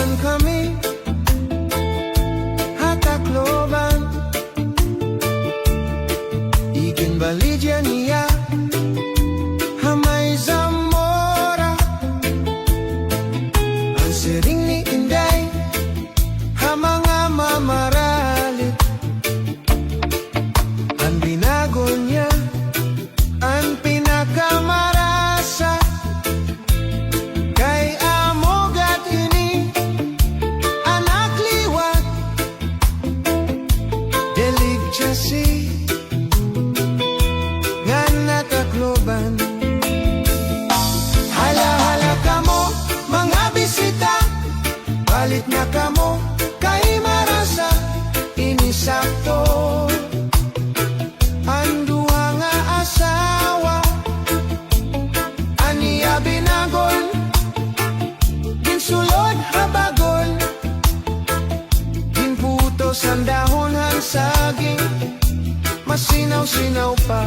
Nagdabihan kami hatakloban, iginbalidya niya hamay Zamora. Ang siring ni Inday mga mamaralit, ang binago niya ang pinakamarasa. Kay amogat ini anak liwat, delig jasi nga natakloban. Hala-hala kamo mga bisita, balit na kamo kay marasa inisakto. Ang duha nga asawa aniya binagol, ginsulod habagol, ginputos ang dahon ang saging, masinaw-sinaw pa.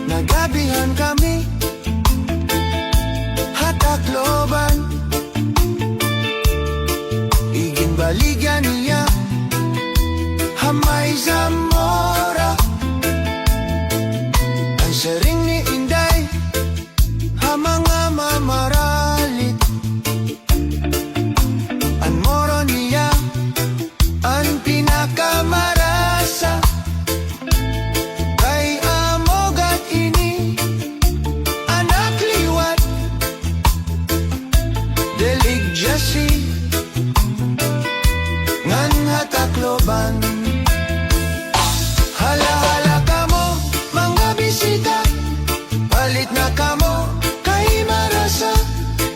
Nagdabihan kami hatakloban, iginbaligyan niya hamay Zamora. Ang sering ni Inday mga mamaralit, ang moro niya ang pinakamarasa. Kay amogat ini anak liwat, delig jasi ngan hatakloban. Hala-hala kamo mga bisita, balit na kamo kay marasa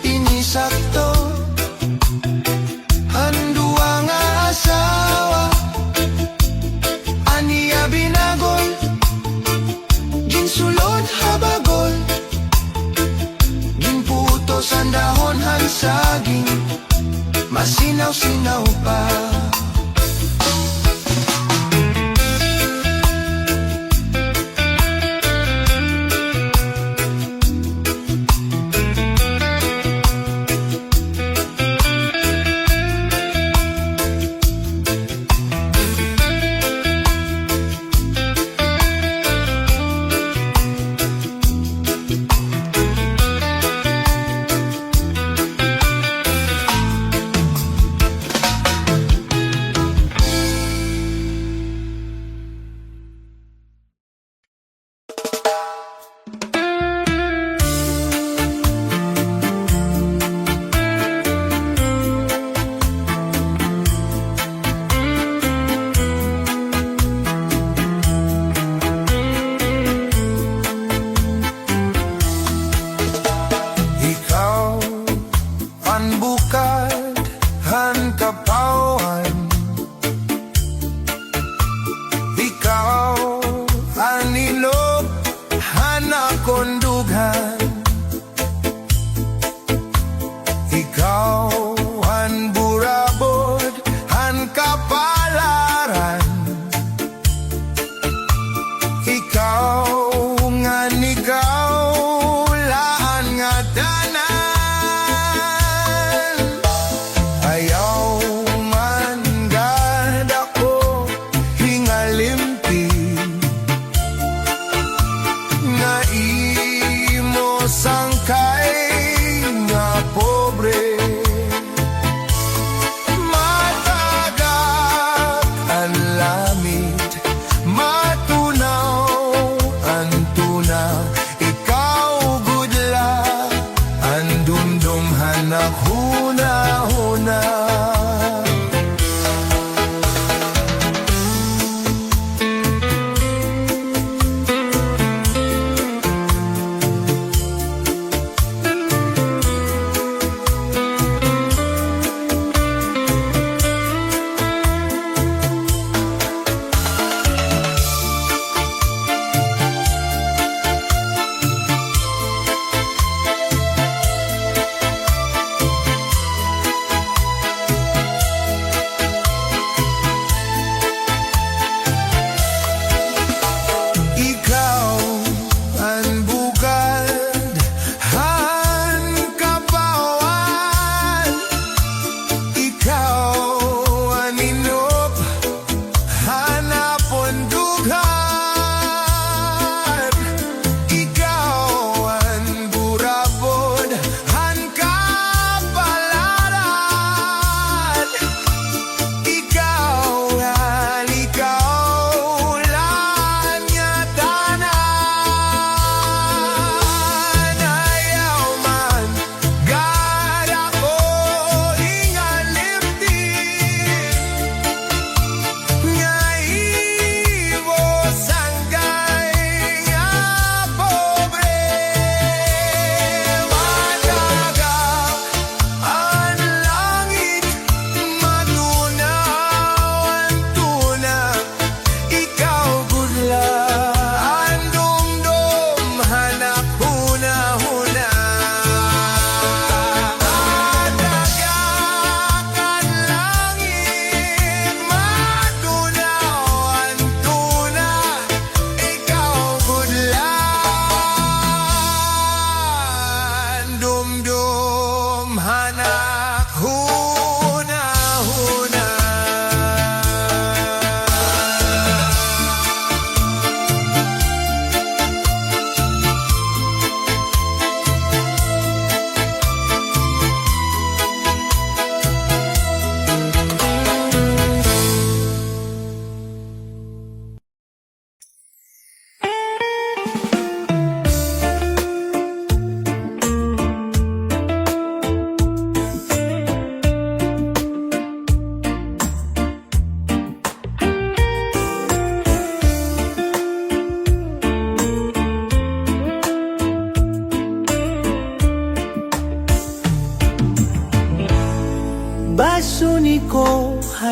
inisakto. Ang duwa nga asawa aniya binagol, ginsulod habagol, ginputos ang dahon ang saging, masinaw-sinaw pa.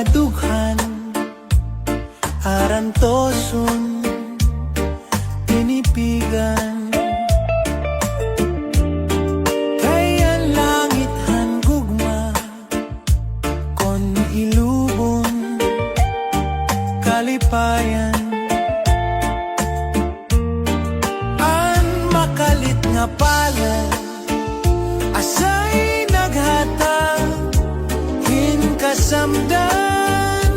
hadughan aran toson tinipigan. Kaya langit han gugma kon ilubon kalipayan. An makalit nga pala asay naghatag kasamdan,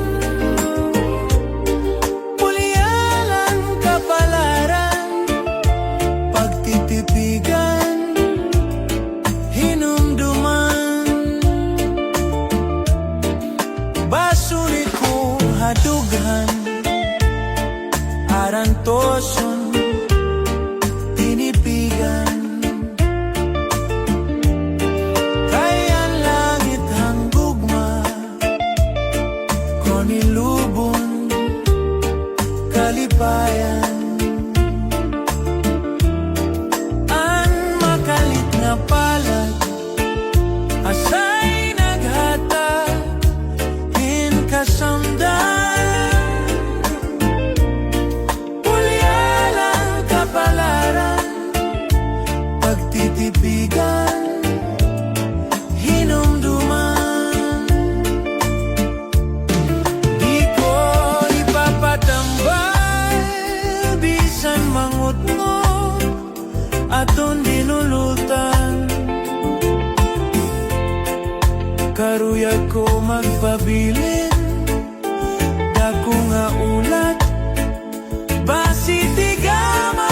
pulyalan kapalaran, pagtitipigan, hinumduman. Basulit ko hadughan aran toson tinipigan. Nilubon kalipayan. An makalit nga palad asay naghatag hin kasamdan, pulyalan kapalaran, pagtitipigan, hinumduman. Mangut mo aton dinulutan, karuyag ko magpabilin, dako nga ulat basitigaman.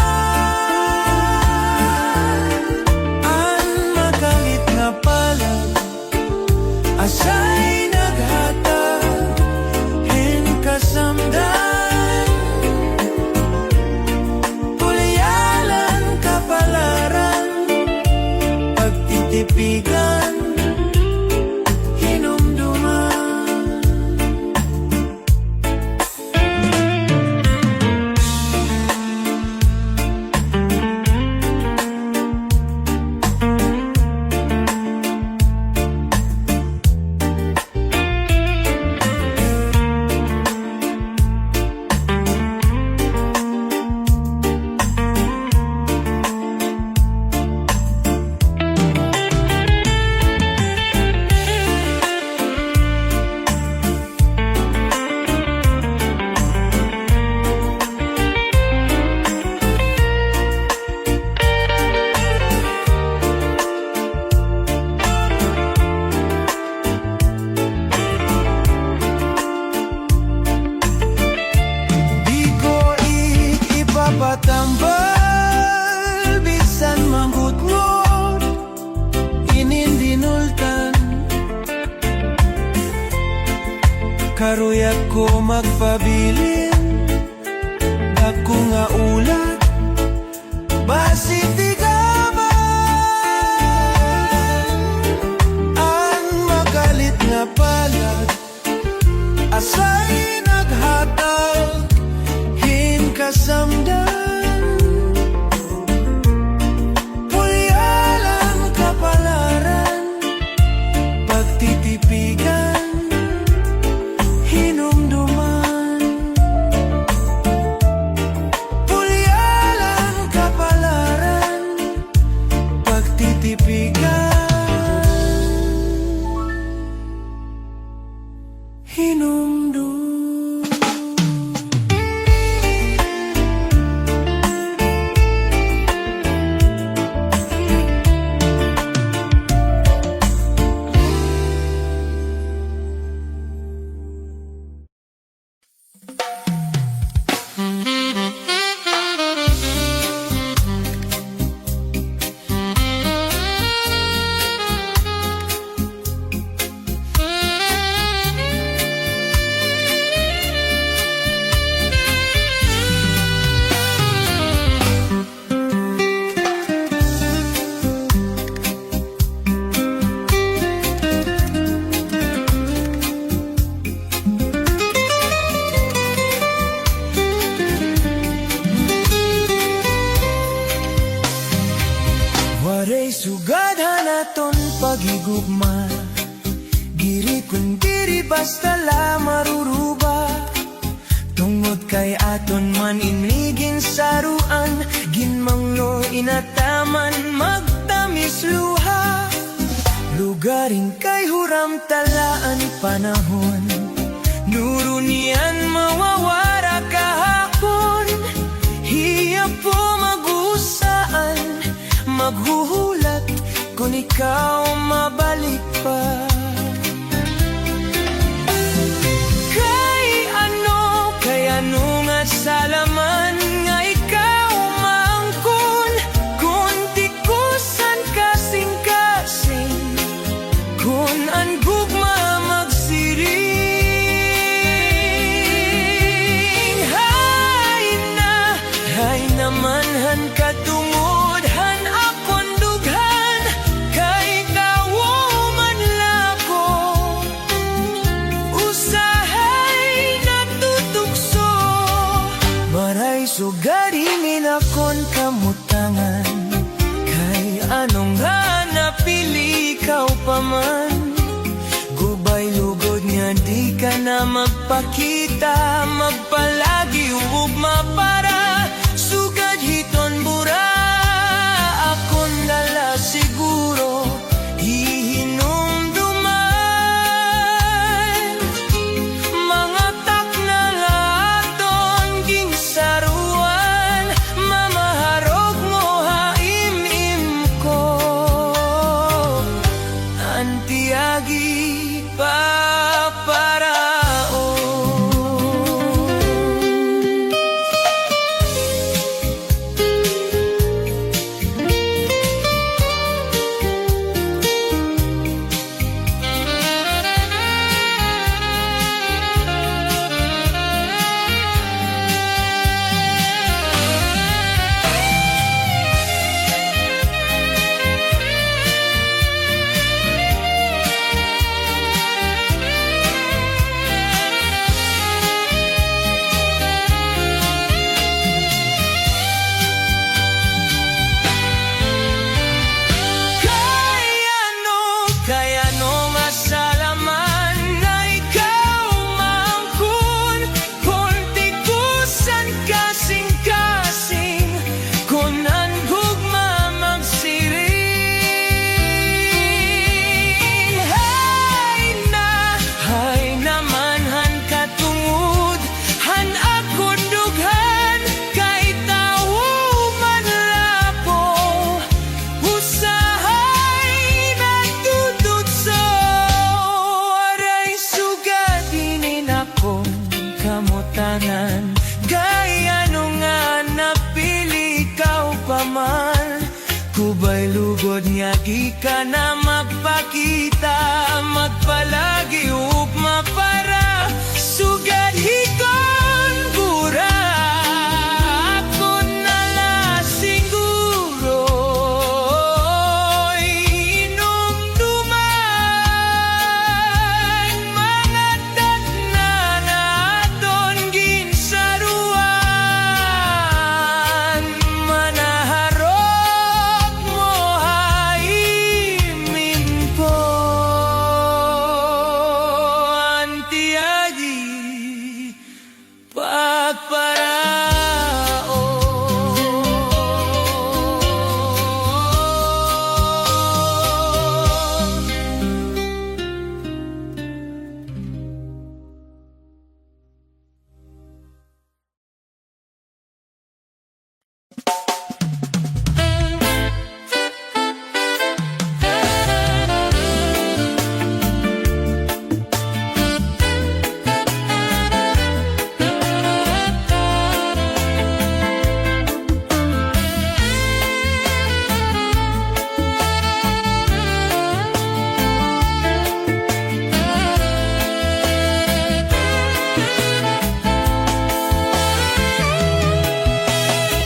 An makalit nga palad asay naghatag hin kasamdan, pagtitipigan, hinumduman. Patambal bisan manghutngot inindinultan, karuyag ko magpabilin, dako nga ulat basitigaman. Ang makalit nga palad asay naghatag hin kasamdan, pagtitipigan, hinumduman. Pulyalan kapalaran, pagtitipigan, hinumduman. Waray sugad hanaton pagigugma, diri kun diri basta la maruruba. Tungod kay aton man inigin saruan, ginmangno inataman magtamis luha. Lugaring kay huram talaan panahon, nurunian mawawara kahapon. Hiya po mag-usaan, maghuhulat kung ikaw mabalik pa. Kay ano nga salaman nga ikaw maangkon, kung tikusan kasing-kasing, kung ang gugma magsiring. Hay naman han katungod, han akon dughan, kay kawo man lako. Usahay natutukso, maray sugaringin akon kamutangan, kay anong nga napili ikaw pa man. Gubay lugod nga di ka na magpakita, magpalagi ugma para sugad hiton bura. Akon dala siguro hihinumduman, mga takna laton ginsaruan, mamaharog mo haimim ko. Antiagi paparao. Kaya ano nga napili ikaw pa man. Kubay lugod nga di ka na magpakita, magpalagi ugma para sugad hikon bura. Ako nala siguro inumduman, mga takna naton ginsaruan, manaharap mo haimin ko. Antiagi paparao.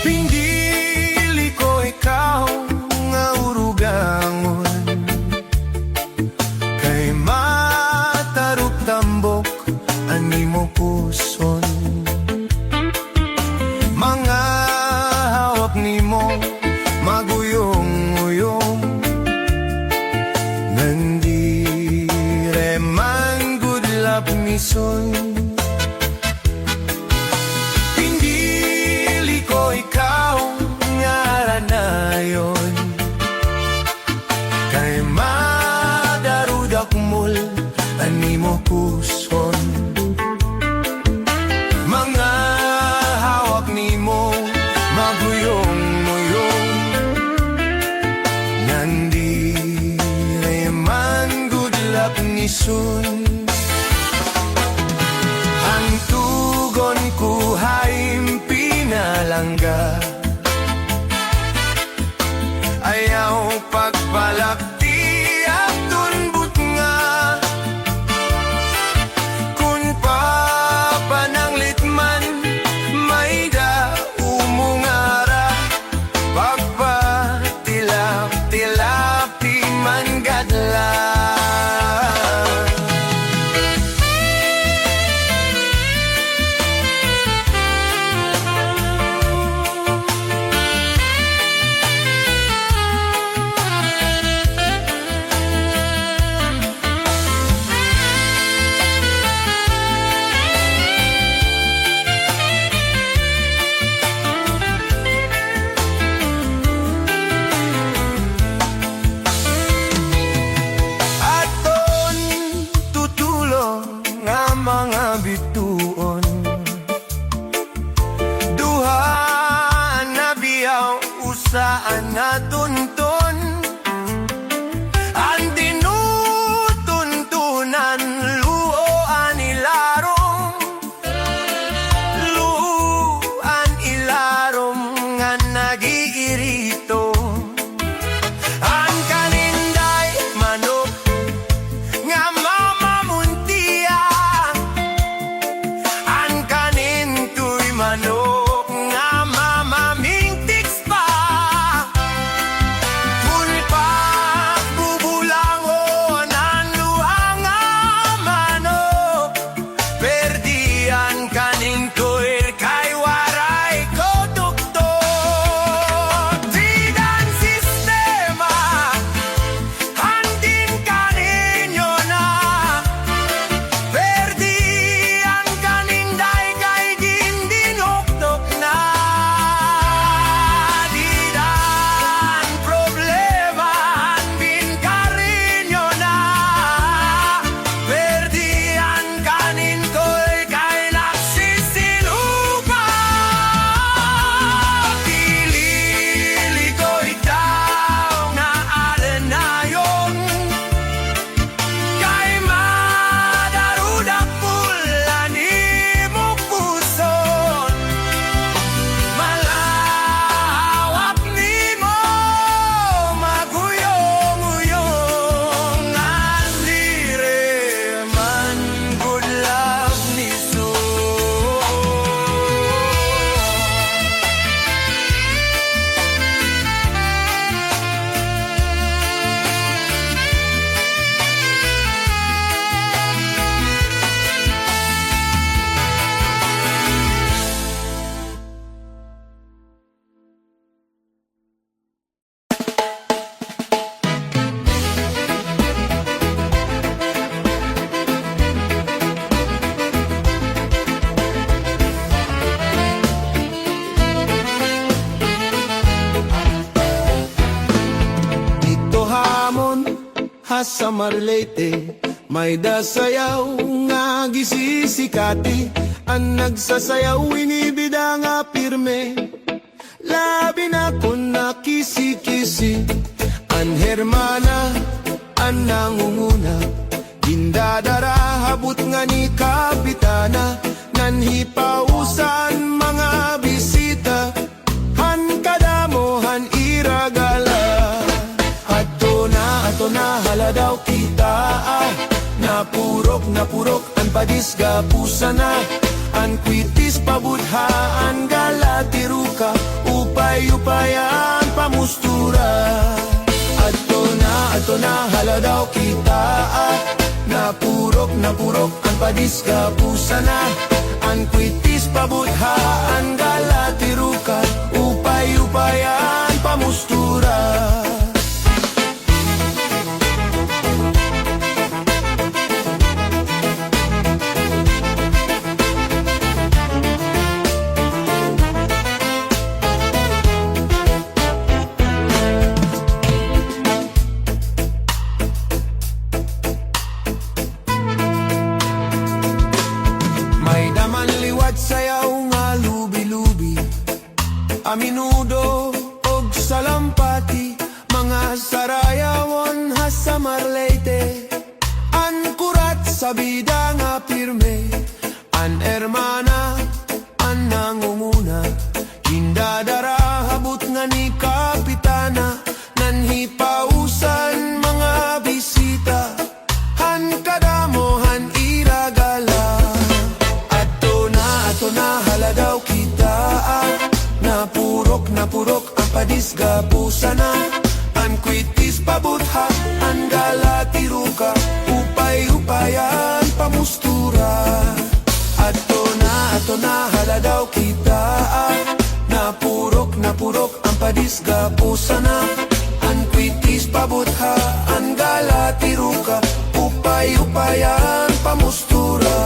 Pindili ko ikaw nga urugangon, kay mataruk tambok ani mo puson. Mga hawak nimo maguyong-uyong, nandi reman gudlap ison. Pindili ko ikaw nga ranayon, kay madarudak mul animo puson. Mga hawak nimo maguyong-muyong, nandi reman gudlap ni sun. Ang tugon ko haim pinalangga, ayaw pagbalakti at tunbut nga. Kung papananglit man may da umungara, pagpatilap-tilap di man gadla. Mga bituon duha na biyaw usaan na tunton, ang tinutuntunan luoan ilarom nga nagiirito. Ang kaninday manok nga mamamuntiya, manok nga mamamintiks pa. Kung pagbubulangon ang luang manok, perdian kaning tuir kay waray ko tuktok. Sidan sistema handin kaninyo na, perdian kaning day kay dindin huktok na. Didan problema handin kaninyo na, perdian kanin ko'y kay nagsisiluka. Dilili ko'y daw nga alanayon, kay madarudak pula ni mo puson. Malawak ni mo maguyong-uyong, andire man good love ni so. Dito hamon ha sa Marlete, may dasayaw nga gisisikati. Ang nagsasayaw inibida nga pirme, labi na kun nakisi-kisi. An hermana, an nangunguna, gindadara habut nga ni kapitana. Nanhipausan mga bisita, han kadamo han iragala. Ato na haladaw kita, napurok an padisga pusana. An kwitis pabudhaan galatiruka, upay-upayan pamustura. Ato na haladaw kita, napurok ang padisga pusana. An kwitis pabudhaan galatiruka, upay-upayan pamustura. May daman liwat sayaw nga lubi-lubi, a menudo og salampati, mga sarayawon ha sa Marleyte. An kurat sa bida nga pirme, an hermana, an nangunguna, hindadara habot nga ni kapitana, nanhipausan mga bisita, han kadamohan iragala. Ato na haladaw kita, napurok ang padisga pusana, an kwitis pabutha, an galatiruka, upay-upayan pamustura. Ato na haladaw kita, napurok ang padisga pusana, an kwitis pabutha, an galatiruka, upay-upayan pamustura.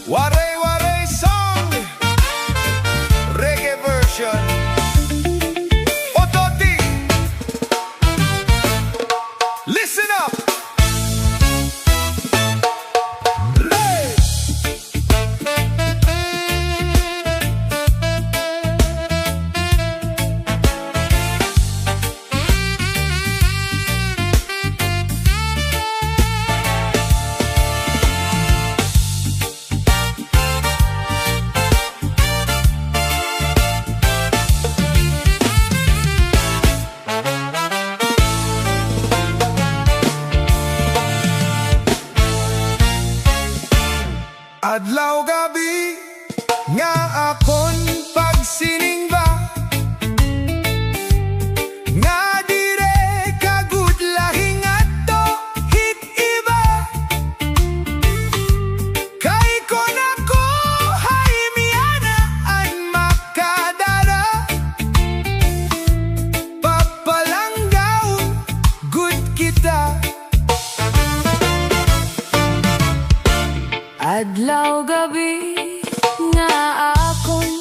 Waray-Waray song, reggae version. Ototi, listen up. Lay. Adlaw gabi nga akon pagsiningba, nga dire kagud lahing ato hit iba. Kay kon ako hay miana an makadara, papalanggaw good kita. Adlaw gabi nga akon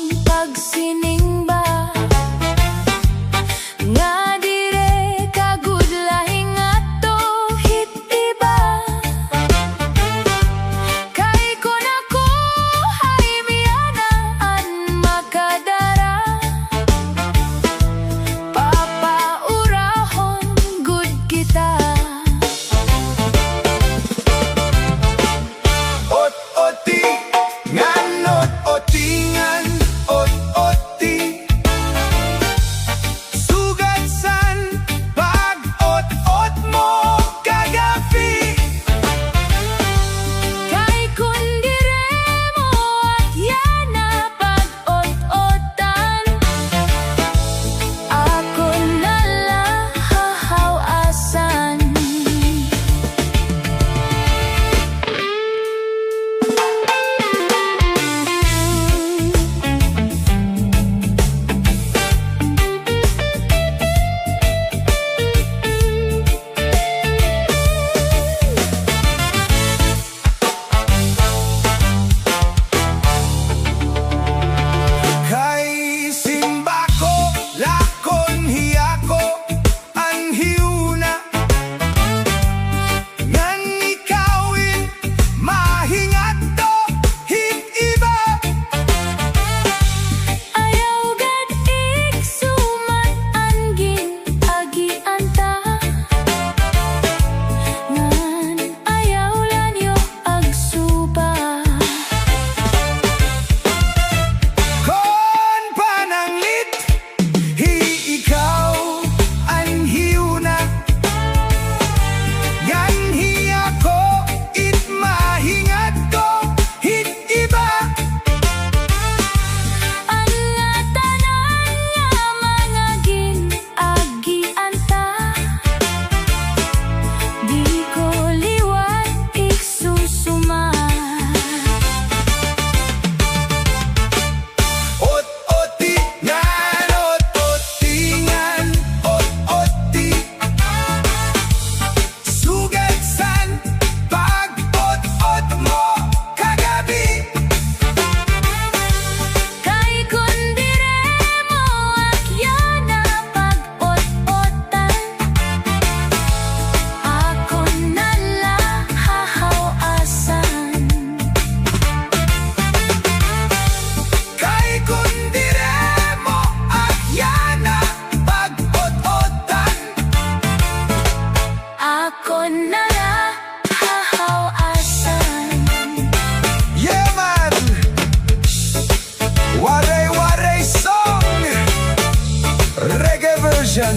dyan,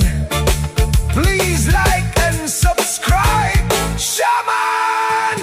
please like and subscribe. Shaman!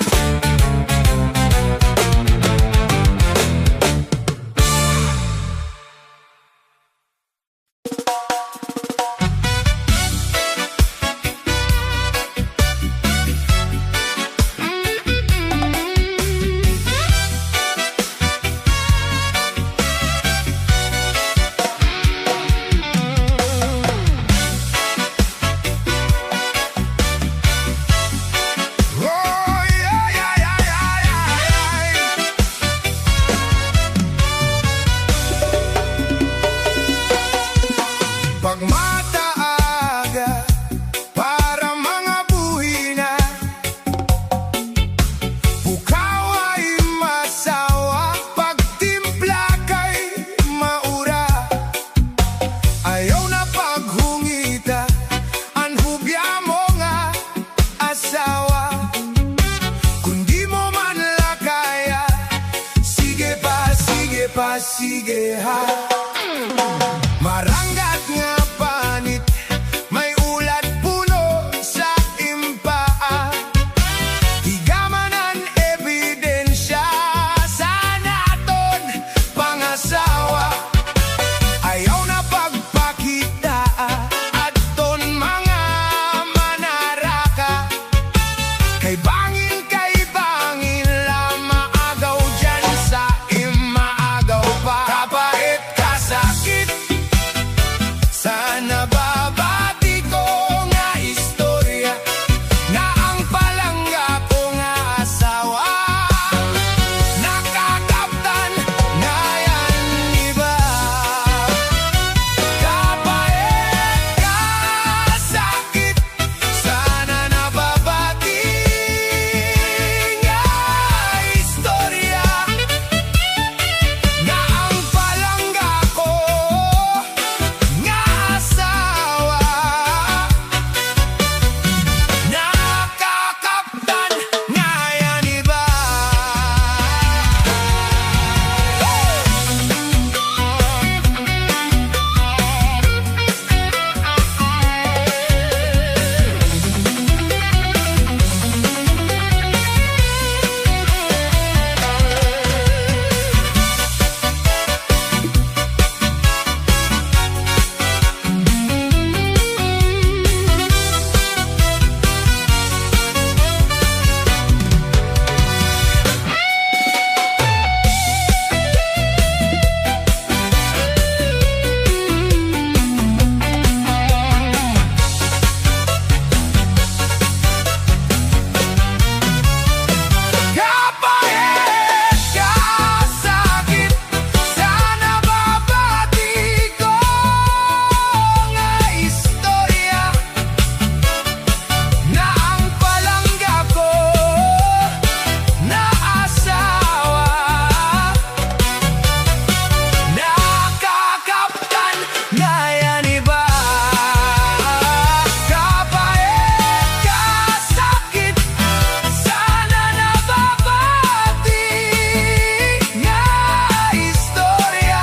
Pagmataaga para mga buhi na, bukaw ay masawa, pagtimpla kay maura. Ayaw na paghungita, anhubya mo nga asawa. Kundi mo man lakaya, sige pa, sige pa, sige ha. Maranggat nga panit, may ulat puno sa impaa. Higaman ang ebidensya sa naton pangasawa. Ayaw na pagpakita aton mga manaraka. Kay bangin lang maagaw dyan sa imaagaw pa. Kapait kasakit, sana babati ko nga istorya na ang palangga ko nga asawa nakakaptan na yan iba. Kapait kasakit, sana nababati nga istorya na ang palangga ko nga asawa nakakaptan nga yan iba. Kapait kasakit, sana babati ko nga istorya na ang palangga ko na asawa nakakaptan nga yan iba. Kapait kasakit, sana nababati nga istorya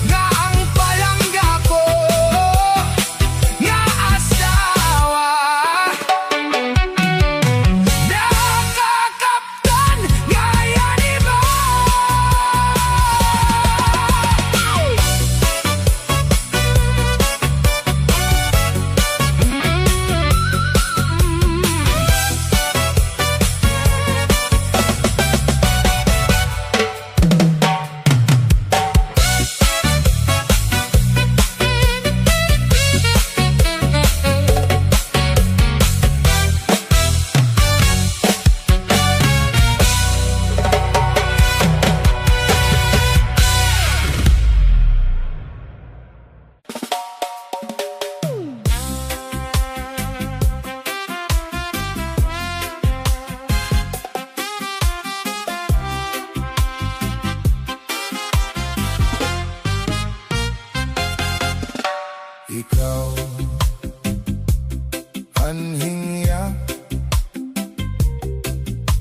nga ang palangga ko nga asawa nakakaptan nga yan iba. Ikaw anhing yak,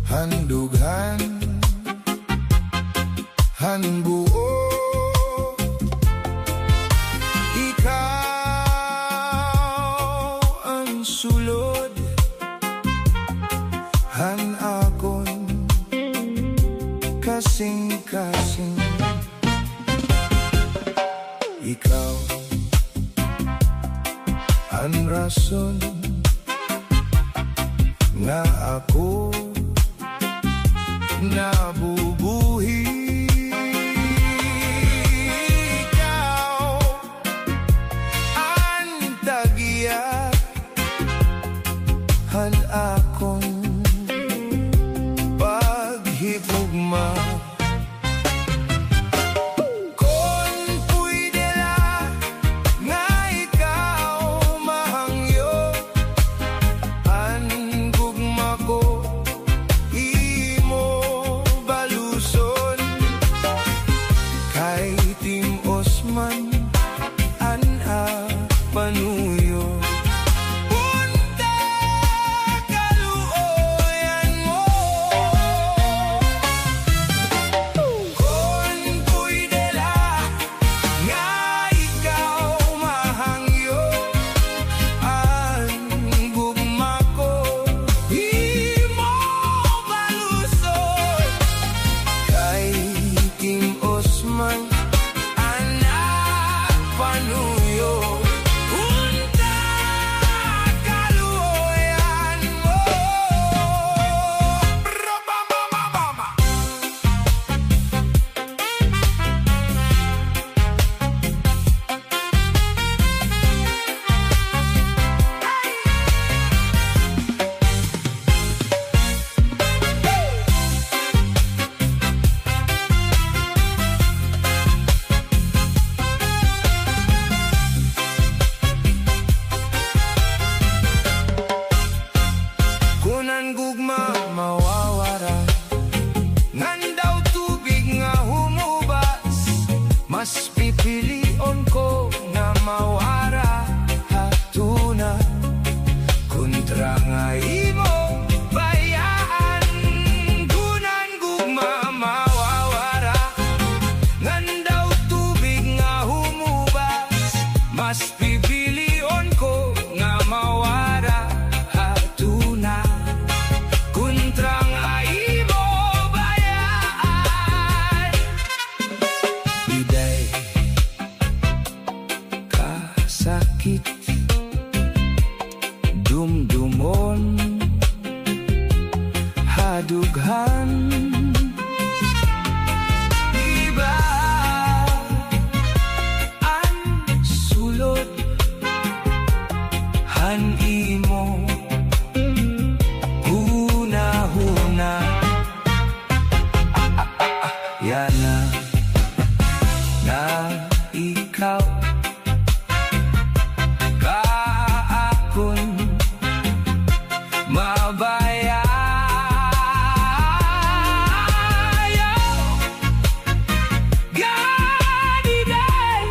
handughan, hanbuo. Ikaw lasing. Ikaw ang rason nga ako nabubuhi. Ikaw ang tagiya han akong paghigugma. Kung pwede la nga ikaw mahangyo ang gugma ko, imo baluson kay Tim Osman ana panuyo. Punta kaluoyan mo. Kung pwede la nga ikaw mahangyo ang gugma ko, imo baluson kay Tim Osman anak panuyo. Punta kaluoyan mo. Rababababa. Kunan gugma mawawara, ngan daw tubig nga humubas, mas pipilion ko nga mawara hatuna kontra nga imo bayaan. Kunan gugma mawawara, ngan daw tubig nga humubas, mas pipilion ko nga mawara hatuna kontra nga imo bayaan. Biday kasakit dumdumon hadughan. Iba ang sulod han imo huna-huna. Yana na ikaw kaakon mabaya. Gadiday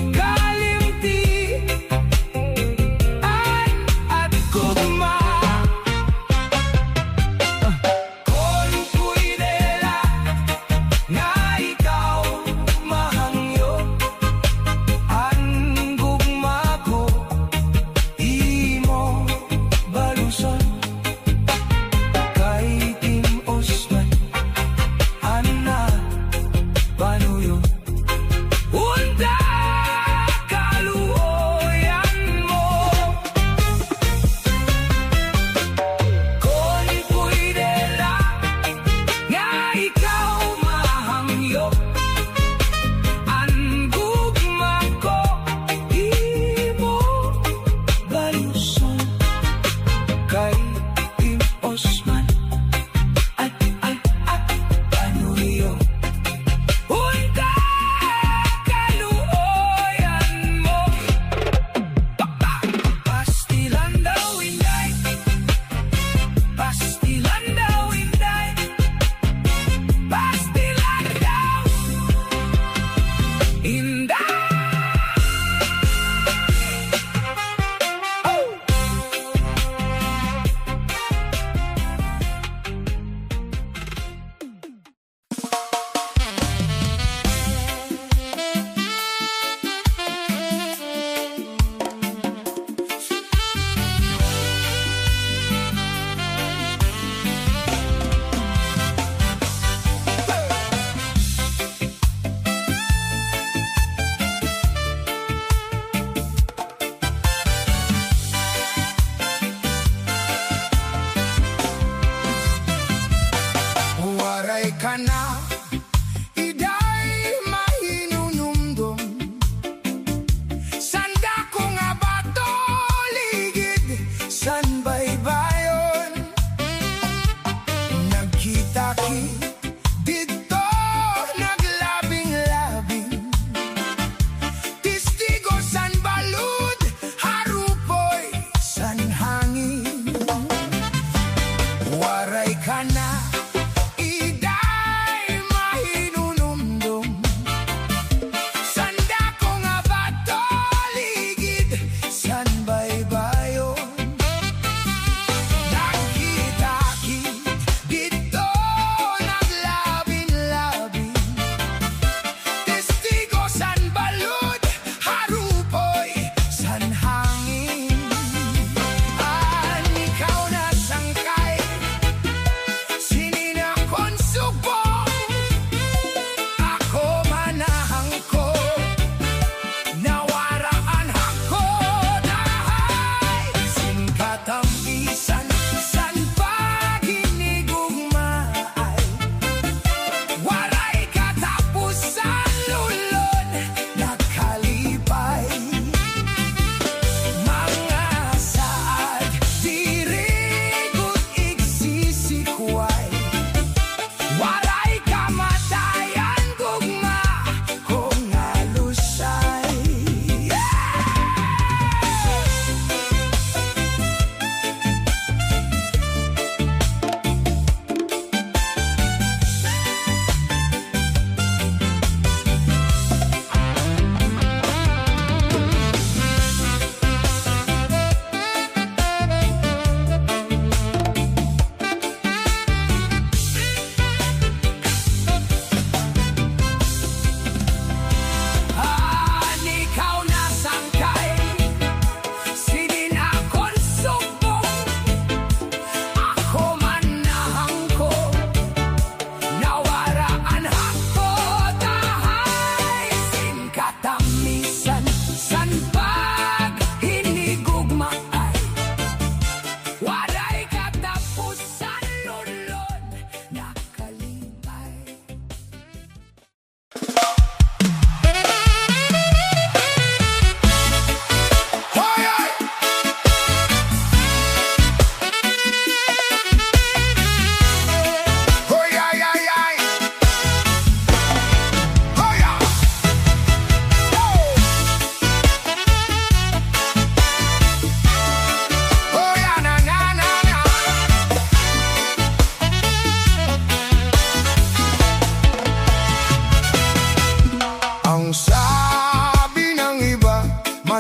kalimti at gugma. Kung pwede la nga ikaw mahangyo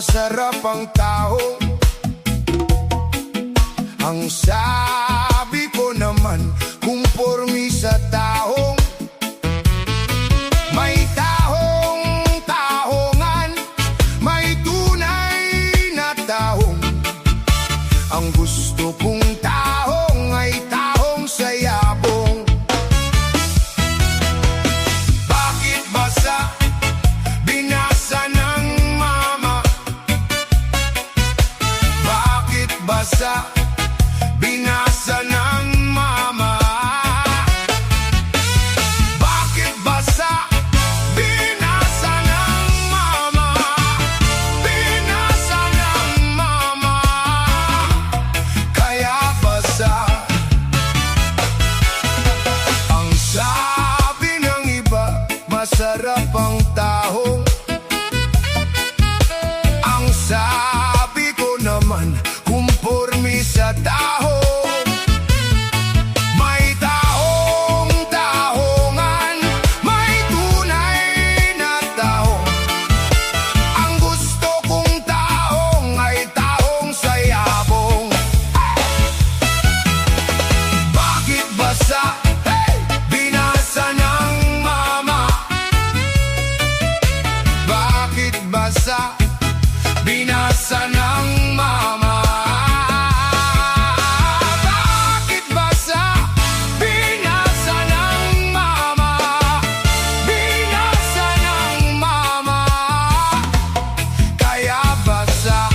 masarap ang tao. Ang sabi ko naman, kumpormi sa taong may tahong-tahongan, may tunay na tahong. Ang gusto kong tahong ay tahong sa yabong. Bakit basa? Binasa ng mama. Bakit basa? Binasa ng mama. Bakit basa? Binasa ng mama. Binasa ng mama. Kaya basa. Ang sabi ng iba, masarap ang tahong. Ang sabi ko naman, kumpormi sa tahong. May tahong-tahongan, may tunay na tahong. Ang gusto kong tahong ay tahong sa yabong. Bakit basa? Binasa ng mama. Bakit basa? Binasa ng mama. Bakit basa? Binasa ng mama. Binasa ng mama. Kaya basa.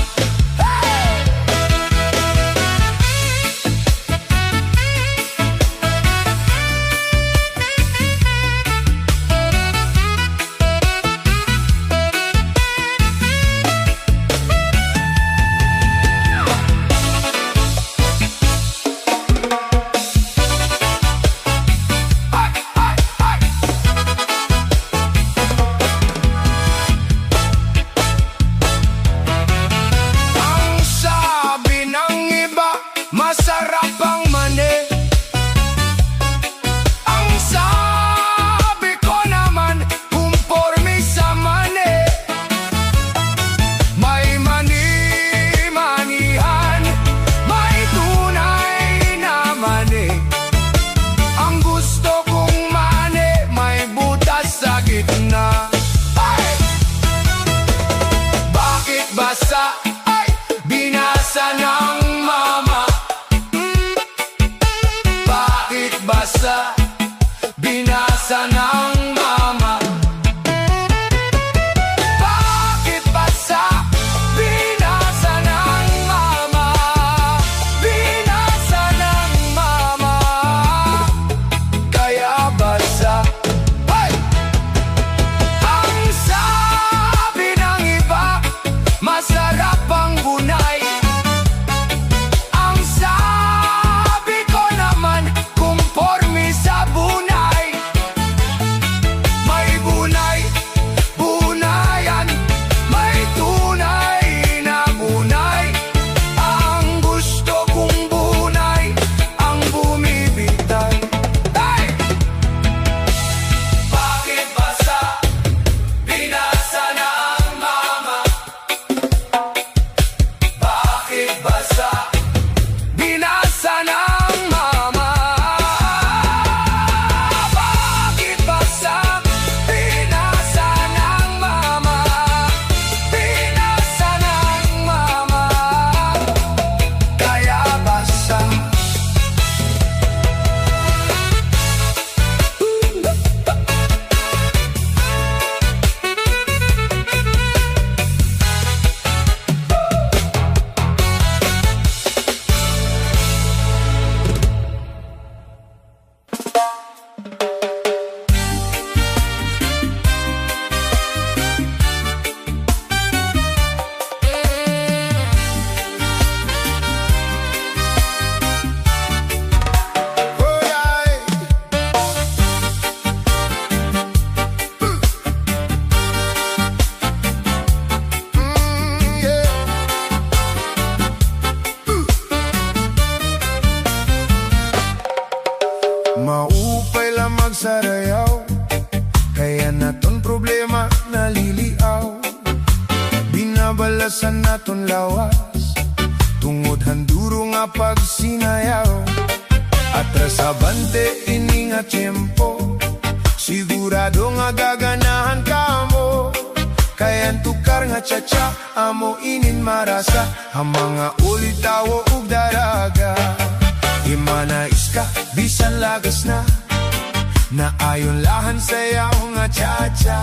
Ang sabi ng iba, masarap ang mani. Ang sabi ko naman, kumpormi sa mani. May mani-manihan, may tunay na mani. Ang gusto kong mani, may butas sa gitna. Ay! Bakit basa? Ay! Binasa ng mama. Bakit basa? Binasa ng mama. Bakit basa? Binasa ng mama. Binasa ng mama. Kaya basa. Ay! Ang sabi ng iba, masarap ang gunay. Ang sabi ko naman, kumpormi sa bunay. lawas, tungod handuro nga pagsinayaw. Atras abante ini nga tiyempo, sigurado nga gaganahan ka mo. Kayan tukar nga cha-cha, amo inin marasa, ang mga ulitawo ug daraga. Imanais ka, bisan lagas na, naayon lahan sayaw nga cha-cha.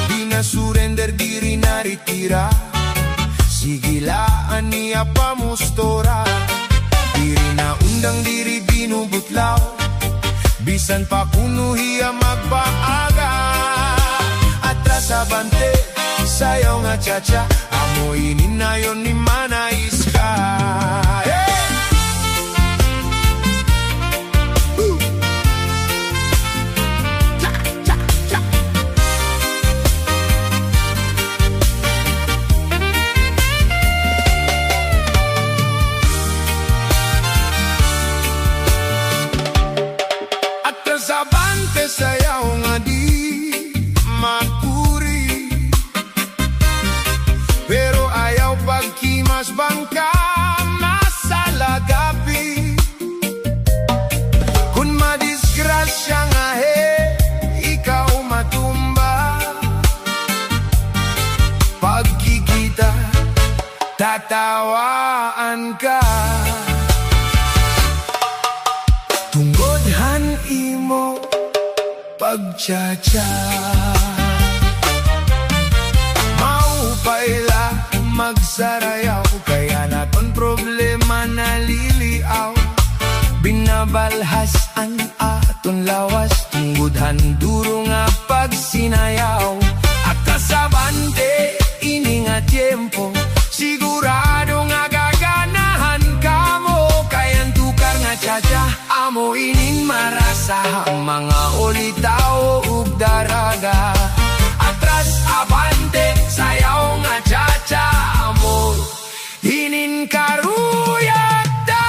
Di na surrender, diri na ritira, sigilaan niya pamustora. Diri na undang, diri binubutlaw, bisan pa kuno hiya magpaaga. Atras abante, sayaw nga cha-cha, amo ininayon ni manais ka. Atras abante, sayaw nga di makuri, pero ayaw pagkimas bangka masalagapi. Kung madisgrasya nga ikaw matumba, pagkikita tatawaan ka. Tunggodhan imo pagcha-cha, maupayla magsarayaw, kaya naton problema naliliaw. Binabalhas ang aton lawas, tunggodhan duro nga pagsinayaw. At kasabante ini nga tiyempo, sigurado nga gaganahan ka mo. Kayan tukar nga cha-cha, amo inin marasa, ang mga ulitaw ug daraga. Atras abante, sayaw nga cha-cha, amo inin karuyata.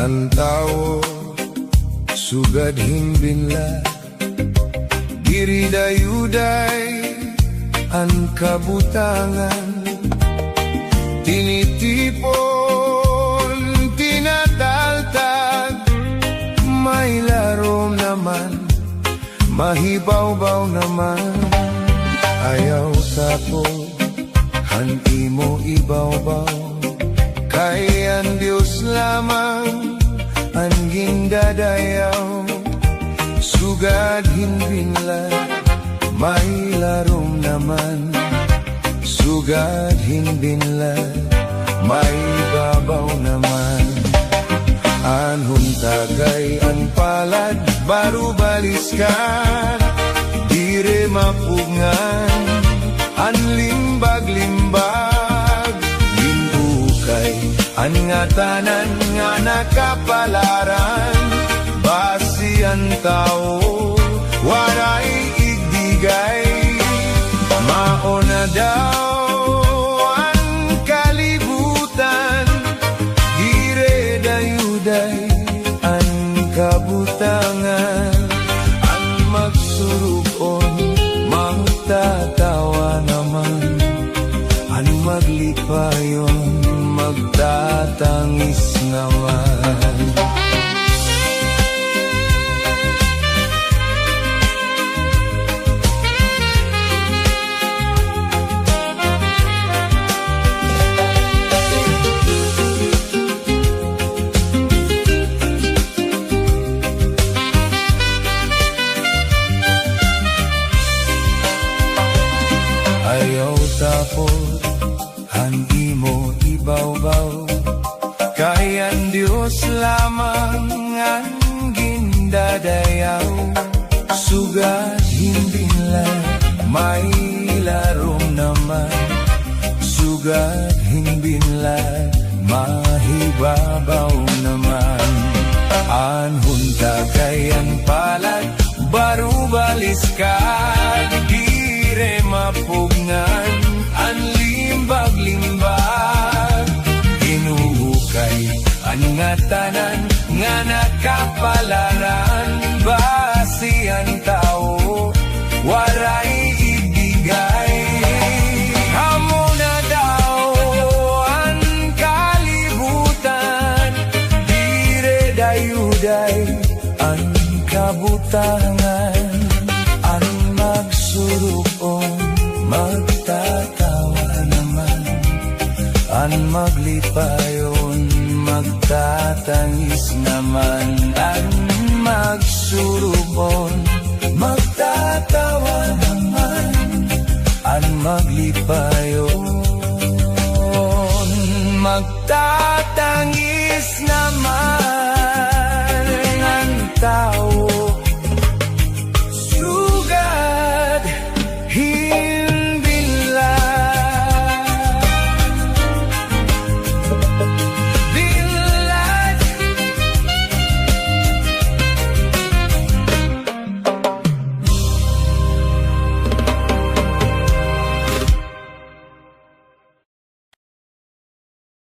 Ang tao sugad himbinla, diri dayuday ang kabutangan. Tinitipon, tinataltag, may larom naman, mahibaw-baw naman. Ayaw tako, han imo ibaw-baw, kay ang Diyos lamang ang gindadayaw. Sugad hinbinla, may larom naman, sugad hinbinla, may babaw naman. Anhon tagay ang palad, baru baliskan, dire mapungan, an limbag-limbag, ginukay, an ngatanan nga nakapalaran. Basi ang tao, waray igdigay, mauna daw ang kalibutan, dire dayuday ang kabutangan. Ang magsurugon, magtatawa naman, ang maglipayon, magtatangis naman. dadayaw, sugat hindi lang may larom naman, sugat hindi lang mahibabaw naman. Anhunta kayang palag, baru balis ka, dire mapugngan, anlimbag-limbag, inuhukay, ang ngatanan, nga nakapalaran, basihan tao, waray ibigay. Hamo na daw ang kalibutan, dire dayuday ang kabutangan, ang magsurupon, magtatawa naman, ang maglipayon, magtatangis naman, ang magsurupon, magtatawa naman, ang maglipayon, magtatangis naman.